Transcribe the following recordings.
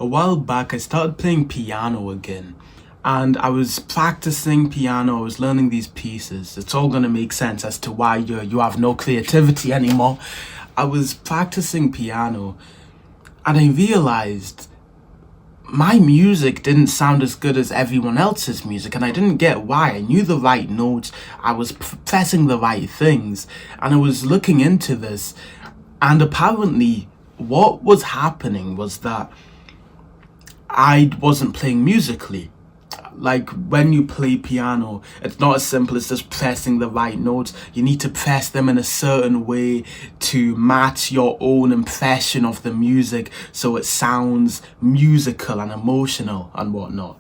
A while back, I started playing piano again, and I was practicing piano. I was learning these pieces. It's all gonna make sense as to why you have no creativity anymore. I was practicing piano, and I realized my music didn't sound as good as everyone else's music, and I didn't get why. I knew the right notes, I was pressing the right things, and I was looking into this, and apparently, what was happening was that I wasn't playing musically. Like when you play piano, it's not as simple as just pressing the right notes. You need to press them in a certain way to match your own impression of the music so it sounds musical and emotional and whatnot.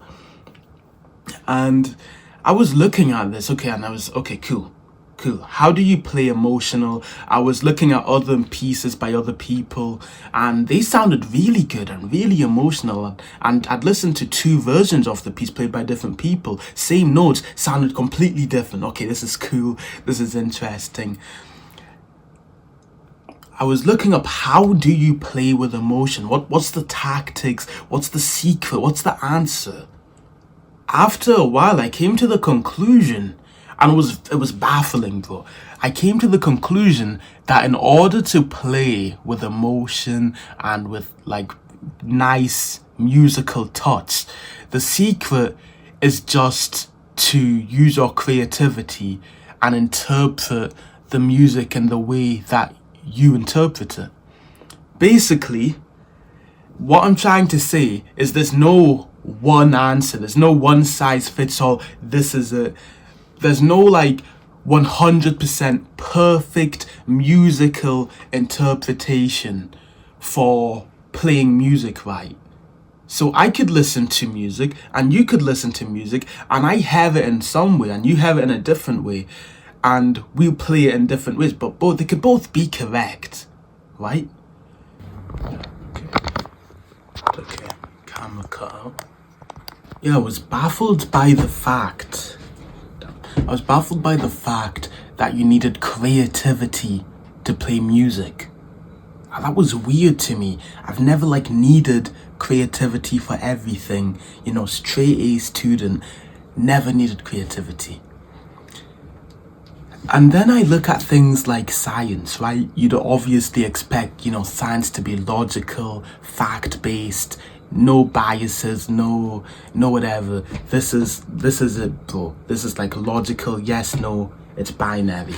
And I was looking at this, okay, and I was, okay, cool. Cool. How do you play emotional? I was looking at other pieces by other people, and they sounded really good and really emotional. And I'd listened to two versions of the piece played by different people. Same notes, sounded completely different. Okay, this is cool. This is interesting. I was looking up, how do you play with emotion? What's the tactics? What's the secret? What's the answer? After a while, I came to the conclusion, and it was baffling, bro. I came to the conclusion that in order to play with emotion and with like nice musical touch, the secret is just to use your creativity and interpret the music in the way that you interpret it. Basically, what I'm trying to say is there's no one answer. There's no one size fits all. This is it. There's no like 100% perfect musical interpretation for playing music right. So I could listen to music and you could listen to music, and I have it in some way and you have it in a different way, and we'll play it in different ways, but both they could both be correct, right? Okay, camera cut out. Yeah, I was baffled by the fact that you needed creativity to play music. And that was weird to me. I've never needed creativity for everything. Straight A student, never needed creativity. And then I look at things like science, right? You'd obviously expect, science to be logical, fact-based, no biases, no whatever. This is it, bro. This is like logical, yes, no, it's binary.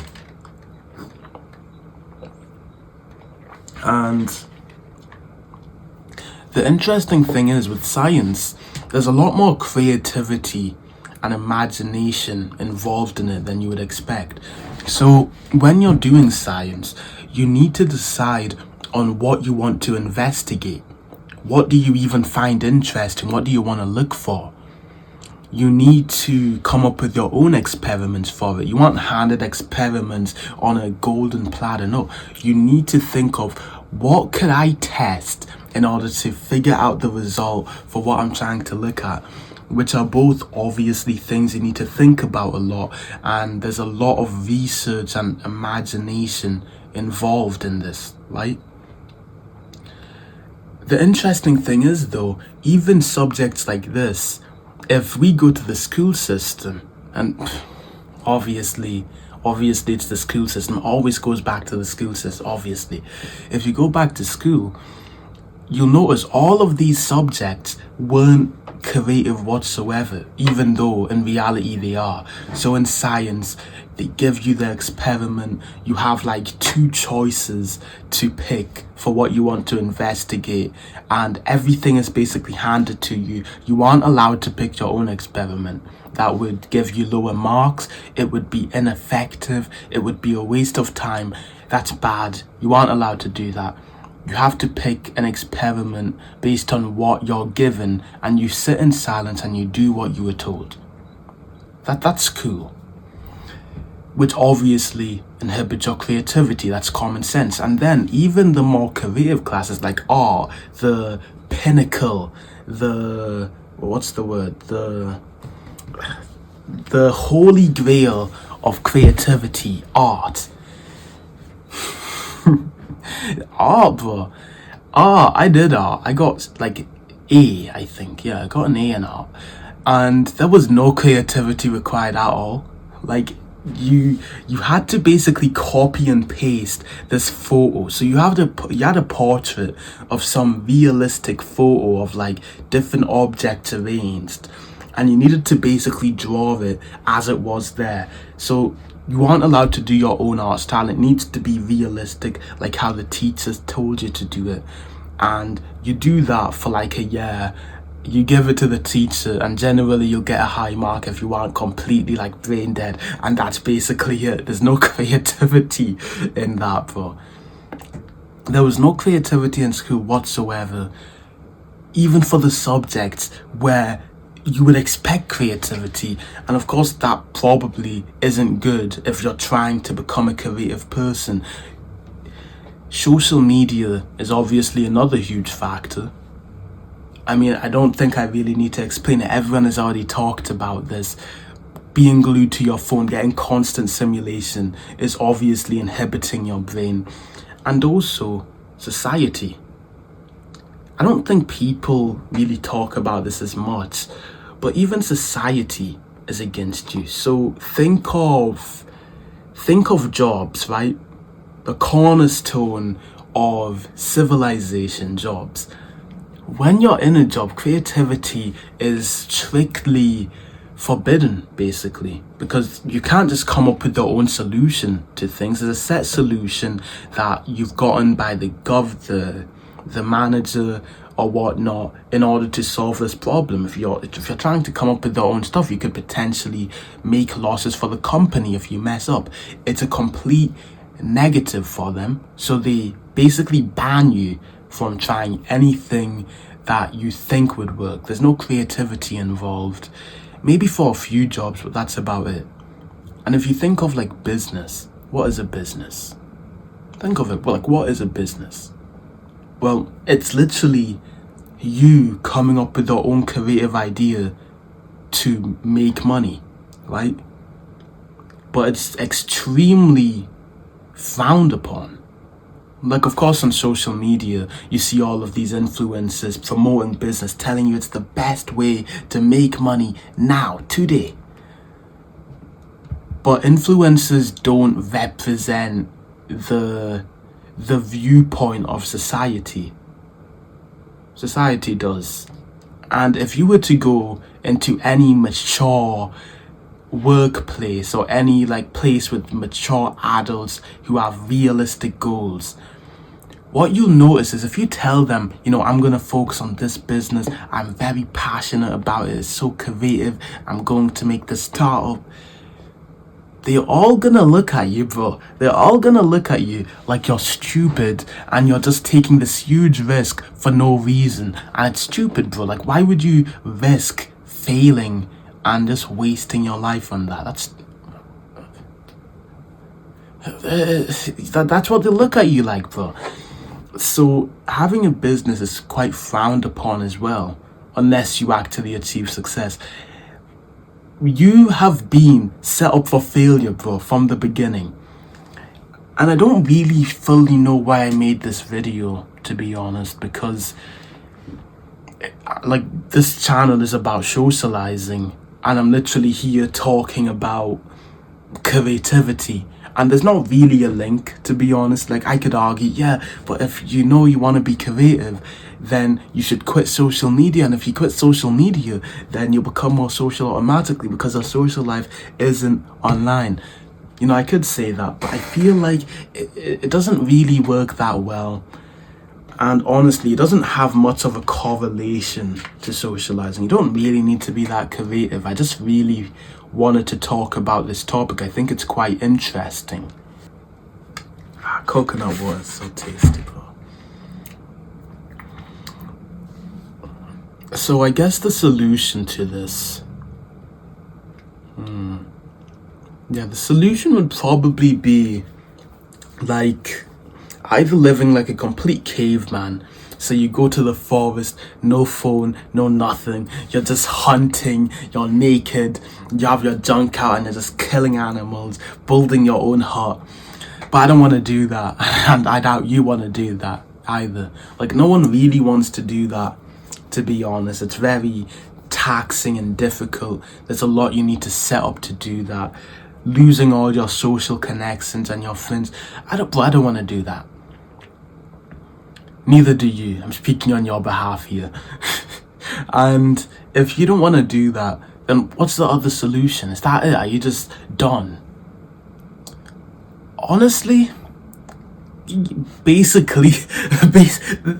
And the interesting thing is, with science, there's a lot more creativity and imagination involved in it than you would expect. So when you're doing science, you need to decide on what you want to investigate. What do you even find interesting? What do you want to look for? You need to come up with your own experiments for it. You want handed experiments on a golden platter. No, you need to think of, what could I test in order to figure out the result for what I'm trying to look at, which are both obviously things you need to think about a lot, and there's a lot of research and imagination involved in this, right? The interesting thing is, though, even subjects like this, if we go to the school system, and obviously it's the school system, always goes back to the school system, obviously. If you go back to school, you'll notice all of these subjects weren't creative whatsoever, even though in reality they are. So in science, they give you the experiment, you have two choices to pick for what you want to investigate, and everything is basically handed to you. You aren't allowed to pick your own experiment. That would give you lower marks, it would be ineffective, it would be a waste of time. That's bad. You aren't allowed to do that. You have to pick an experiment based on what you're given, and you sit in silence and you do what you were told. That's cool. Which obviously inhibits your creativity. That's common sense. And then even the more creative classes like art, the pinnacle, the holy grail of creativity, art. Art, bro. Art, I did art. I got A, I think. Yeah, I got an A in art. And there was no creativity required at all. Like, you had to basically copy and paste this photo. So you had a portrait of some realistic photo of like different objects arranged, and you needed to basically draw it as it was there. So you aren't allowed to do your own art style. It needs to be realistic, like how the teachers told you to do it. And you do that for like a year. You give it to the teacher, and generally you'll get a high mark if you aren't completely like brain dead. And that's basically it. There's no creativity in that, bro. There was no creativity in school whatsoever, even for the subjects where you would expect creativity. And of course that probably isn't good if you're trying to become a creative person. Social media is obviously another huge factor. I mean, I don't think I really need to explain it. Everyone has already talked about this. Being glued to your phone, getting constant stimulation is obviously inhibiting your brain. And also, society. I don't think people really talk about this as much, but even society is against you. So think of jobs, right? The cornerstone of civilization, jobs. When you're in a job, creativity is strictly forbidden, basically, because you can't just come up with your own solution to things. There's a set solution that you've gotten by the manager or whatnot in order to solve this problem. If you're trying to come up with your own stuff, you could potentially make losses for the company if you mess up. It's a complete negative for them, so they basically ban you from trying anything that you think would work. There's no creativity involved. Maybe for a few jobs, but that's about it. And if you think of like business, what is a business? Think of it, like, what is a business? Well, it's literally you coming up with your own creative idea to make money, right? But it's extremely frowned upon. Like, of course, on social media, you see all of these influencers promoting business, telling you it's the best way to make money now, today. But influencers don't represent the viewpoint of society. Society does. And if you were to go into any mature workplace or any like place with mature adults who have realistic goals, what you'll notice is if you tell them, I'm going to focus on this business, I'm very passionate about it, it's so creative, I'm going to make this startup, they're all gonna look at you, bro. They're all gonna look at you like you're stupid and you're just taking this huge risk for no reason. And it's stupid, bro. Like, why would you risk failing and just wasting your life on that? That's what they look at you like, bro. So having a business is quite frowned upon as well, unless you actually achieve success. You have been set up for failure, bro, from the beginning. And I don't really fully know why I made this video, to be honest, because like this channel is about socializing and I'm literally here talking about creativity. And there's not really a link, to be honest. Like, I could argue, yeah, but if you want to be creative, then you should quit social media. And if you quit social media, then you'll become more social automatically because our social life isn't online. I could say that, but I feel like it doesn't really work that well. And honestly, it doesn't have much of a correlation to socializing. You don't really need to be that creative. I just really wanted to talk about this topic. I think it's quite interesting. Coconut water is so tasty, bro. So I guess the solution to this, the solution would probably be like either living like a complete caveman. So you go to the forest, no phone, no nothing. You're just hunting, you're naked, you have your junk out and you're just killing animals, building your own hut. But I don't want to do that. And I doubt you want to do that either. Like, no one really wants to do that. to be honest. It's very taxing and difficult. There's a lot you need to set up to do that. Losing all your social connections and your friends. I don't want to do that. Neither do you. I'm speaking on your behalf here. And if you don't want to do that, then what's the other solution? Is that it? Are you just done? Honestly, basically,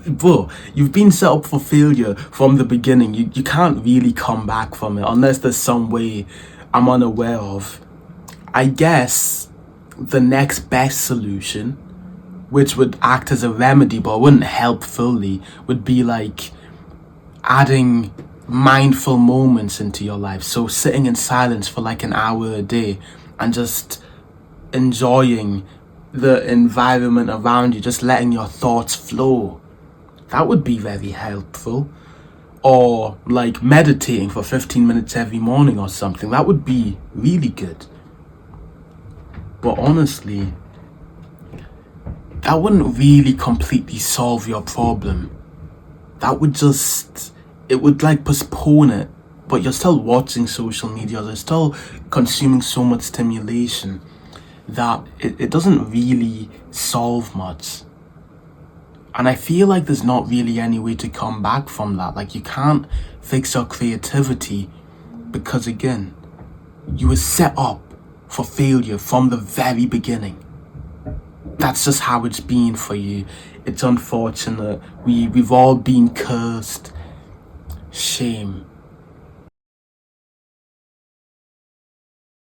bro, you've been set up for failure from the beginning. You can't really come back from it unless there's some way I'm unaware of. I guess the next best solution, which would act as a remedy but wouldn't help fully, would be like adding mindful moments into your life. So sitting in silence for like an hour a day and just enjoying the environment around you, just letting your thoughts flow. That would be very helpful. Or like meditating for 15 minutes every morning or something. That would be really good. But honestly, that wouldn't really completely solve your problem. That would just, it would like postpone it. But you're still watching social media, you're still consuming so much stimulation that it doesn't really solve much. And I feel like there's not really any way to come back from that. Like, you can't fix your creativity because, again, you were set up for failure from the very beginning. That's just how it's been for you. It's unfortunate. We've all been cursed. Shame.